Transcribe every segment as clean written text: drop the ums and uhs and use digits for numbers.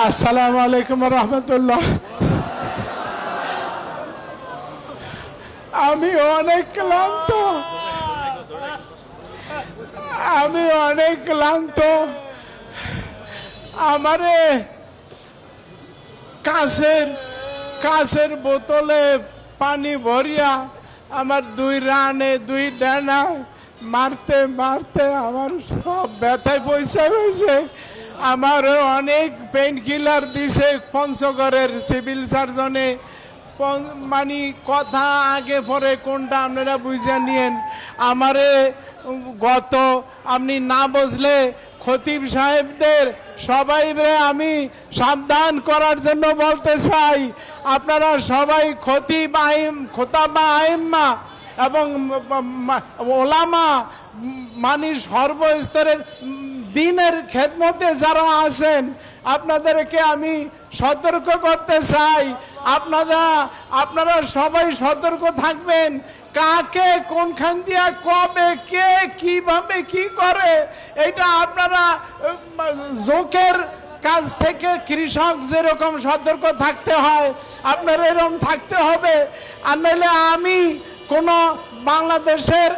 আসসালামু আলাইকুম রহমতুল্লাহ। আমি অনেক ক্লান্ত, আমারে কাছের বোতলে পানি ভরিয়া আমার 2 রানে 2 ডানা মারতে মারতে আমার সব ব্যথায় পয়সা হয়েছে। আমার অনেক পেইন কিলার দিছে পঞ্চগড়ের সিভিল সার্জনে। মানে কথা আগে পরে কোনটা আপনারা বুঝে নিয়েন। আমারে গত আপনি না বুঝলে খতিব সাহেবদের সবাই আমি সাবধান করার জন্য বলতে চাই, আপনারা সবাই খোতাবা আইম্মা এবং ওলামা মানে সর্বস্তরের দিনের খেদমতে যারা আছেন আপনাদেরকে আমি সতর্ক করতে চাই, আপনারা সবাই সতর্ক থাকবেন। কাকে কোনখান দিয়া কবে কে কিভাবে কি করে এটা আপনারা জোকের কাজ থেকে কৃষক যেরকম সতর্ক থাকতে হয় আপনার এরকম থাকতে হবে। আর নাহলে আমি কোন বাংলাদেশের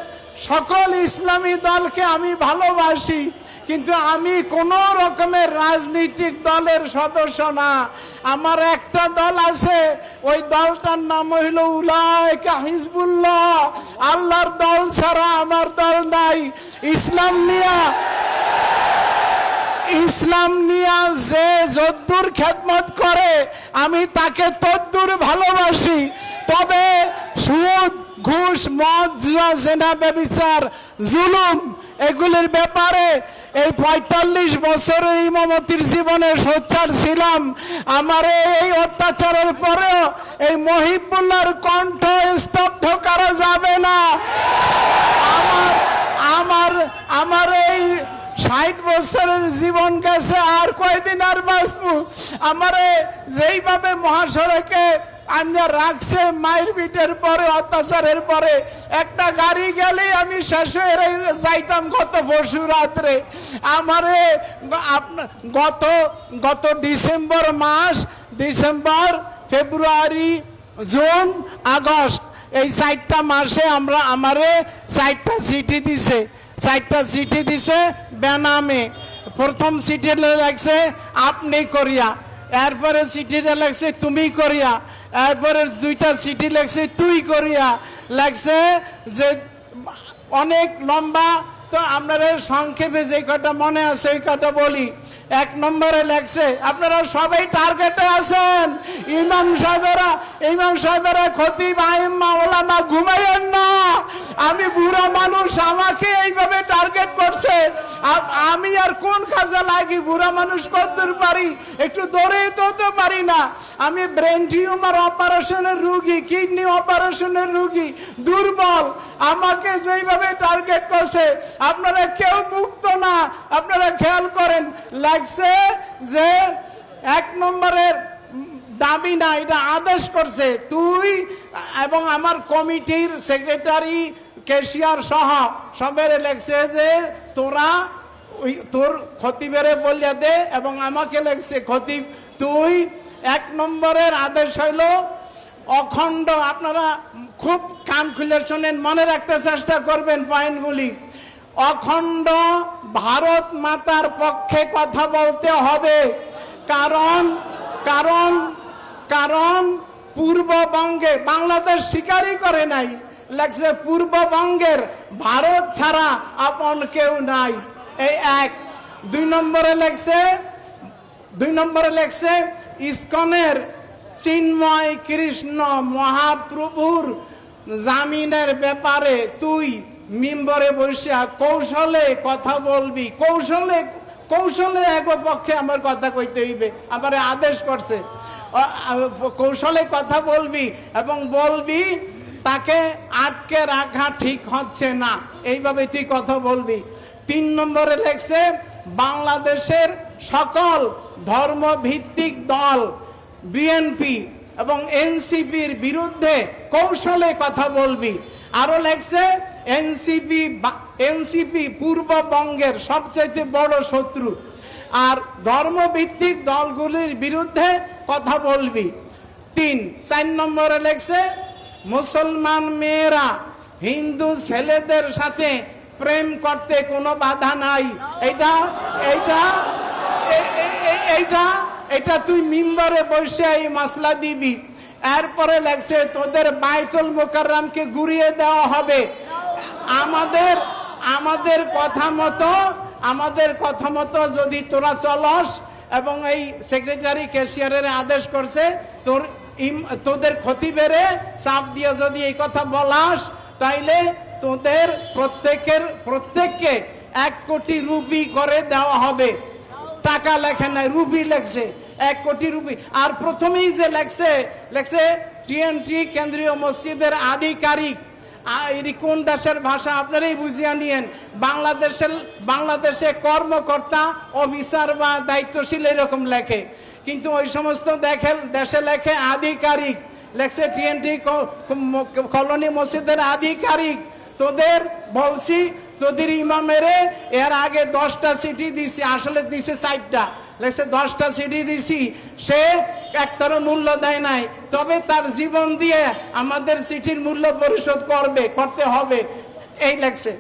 সকল ইসলামী দলকে আমি ভালোবাসি, কিন্তু আমি কোন রকমের রাজনৈতিক দলের সদস্য না। আমার একটা দল আছে, ওই দলটার নাম হইল উলাইকা হিজবুল্লাহ। আল্লাহর দল ছাড়া আমার দল নাই। ইসলাম নিয়া যে যদ্দুর খেদমত করে আমি তাকে তদ্দুর ভালোবাসি। তবে সুদ, ঘুষ, মদ, জুয়া, জেনা, ব্যভিচার, জুলুম এগুলির ব্যাপারে এই 45 বছরের ইমামতির জীবনে সোচ্চার ছিলাম। আমার এই অত্যাচারের পরেও এই মহিবুল্লাহর কণ্ঠ স্তব্ধ করা যাবে না। আমার এই 60 বছরের জীবন গেছে, আর কয়দিন আর বাঁচবো। আমারে যেইভাবে মহাসড়কে আন্না রাখছে মায়ের পিঠের পরে, অত্যাচারের পরে, একটা গাড়ি গেলে আমি শেষ হয়ে যাইতাম গত পরশু রাত্রে। আমারে গত ডিসেম্বর মাস, ডিসেম্বর, ফেব্রুয়ারি, জুন, আগস্ট এই 4টা মাসে আমারে 4টা চিঠি দিছে বেনামে। প্রথম চিঠিটা লাগছে আপনি করিয়া, এরপরে চিঠিটা লাগছে তুমি করিয়া, এরপরে 2টা চিঠি লাগছে তুই করিয়া লাগছে, যে অনেক লম্বা। তো আপনারা সংক্ষেপে যে কটা মনে আছে ওই কটা বলি। 1 নম্বরে লেখছে, আপনারা সবাই টার্গেটে আছেন, ইমাম সাহেবেরা খতিব আইম্মা ওলামা ঘুমাইয়েন না। আমি বুড়া মানুষ, আমাকে এইভাবে টার্গেট করছে। আমি আর কোন কাজে লাগি? বুড়া মানুষ কতদূর পারি? একটু দৌড়েই তো পারি না। আমি ব্রেন টিউমার অপারেশনের রুগী, কিডনি অপারেশনের রুগী, দুর্বল। আমাকে যেইভাবে টার্গেট করছে, আপনারা কেউ মুক্ত না। আপনারা খেয়াল করেন, লাগছে যে 1 নম্বরের দাবি না, এটা আদেশ করছে তুই এবং আমার কমিটির সেক্রেটারি, ক্যাশিয়ার সহ সবের লেখছে যে তোর খতিবেরে বলিয়া দে, এবং আমাকে লেখছে খতিব তুই। 1 নম্বরের আদেশ হইল অখণ্ড, আপনারা খুব কান খুলে শোনেন, মনে রাখতে চেষ্টা করবেন পয়েন্টগুলি। অখণ্ড ভারত মাতার পক্ষে কথা বলতে হবে। কারণ পূর্ববঙ্গে, বাংলাদেশ স্বীকারই করে নাই, লেখছে পূর্ববঙ্গের ভারত ছাড়া আপন কেউ নাই। এই 1। 2 নম্বরে লেখছে ইসকনের চিন্ময় কৃষ্ণ মহাপ্রভুর জামিনের ব্যাপারে তুই মিম্বরে বসিয়া কৌশলে কথা বলবি। কৌশলে এক পক্ষে আমার কথা কইতে হইবে, আমার আদেশ করছে। কৌশলে কথা বলবি এবং বলবি তাকে আটকে রাখা ঠিক হচ্ছে না, এইভাবে তুই কথা বলবি। 3 নম্বরে লেখছে বাংলাদেশের সকল ধর্মভিত্তিক দল বিএনপি এবং এনসিপির বিরুদ্ধে কৌশলে কথা বলবি। আরো লেখছে এনসিপি পূর্ববঙ্গের সবচেয়ে বড় শত্রু। আর ধর্মভিত্তিক দলগুলির বিরুদ্ধে কথা বলবি। 4 নম্বরে লেখছে মুসলমান মেয়েরা হিন্দু ছেলেদের সাথে প্রেম করতে কোনো বাধা নাই। এইটা এইটা এইটা এটা তুই মিম্বরে বসে এই মাসলা দিবি। এরপরে লেখছে তোদের বাইতুল মুকাররমকে ঘুরিয়ে দেওয়া হবে। আমাদের কথা মতো যদি তোরা চলস, এবং এই সেক্রেটারি ক্যাশিয়ারের আদেশ করছে তোদের ক্ষতি বেড়ে চাপ দিয়ে যদি এই কথা বলাস, তাইলে তোদের প্রত্যেককে 1 কোটি রুপি করে দেওয়া হবে। টাকা লেখে নাই, রুপি লেখছে, 1 কোটি রুপি। আর প্রথমেই যে লেখছে টিএনটি কেন্দ্রীয় মসজিদের আধিকারিক। এটি কোন দেশের ভাষা আপনারাই বুঝিয়ে নিয়েন। বাংলাদেশে কর্মকর্তা, অফিসার বা দায়িত্বশীল এরকম লেখে, কিন্তু ওই সমস্ত দেশে লেখে আধিকারিক। লেখছে টিএনটি কলোনি মসজিদের আধিকারিক। তোদের বলছি, তোদের ইমামেরে এর আগে 10টা সিটি দিছি, আসলে দিছে 4টা। লেখছে 10টা সিটি দিছি, সে একটারও মূল্য দেয় নাই, তবে তার জীবন দিয়ে আমাদের সিটির মূল্য পরিশোধ করতে হবে, এই লেখছে।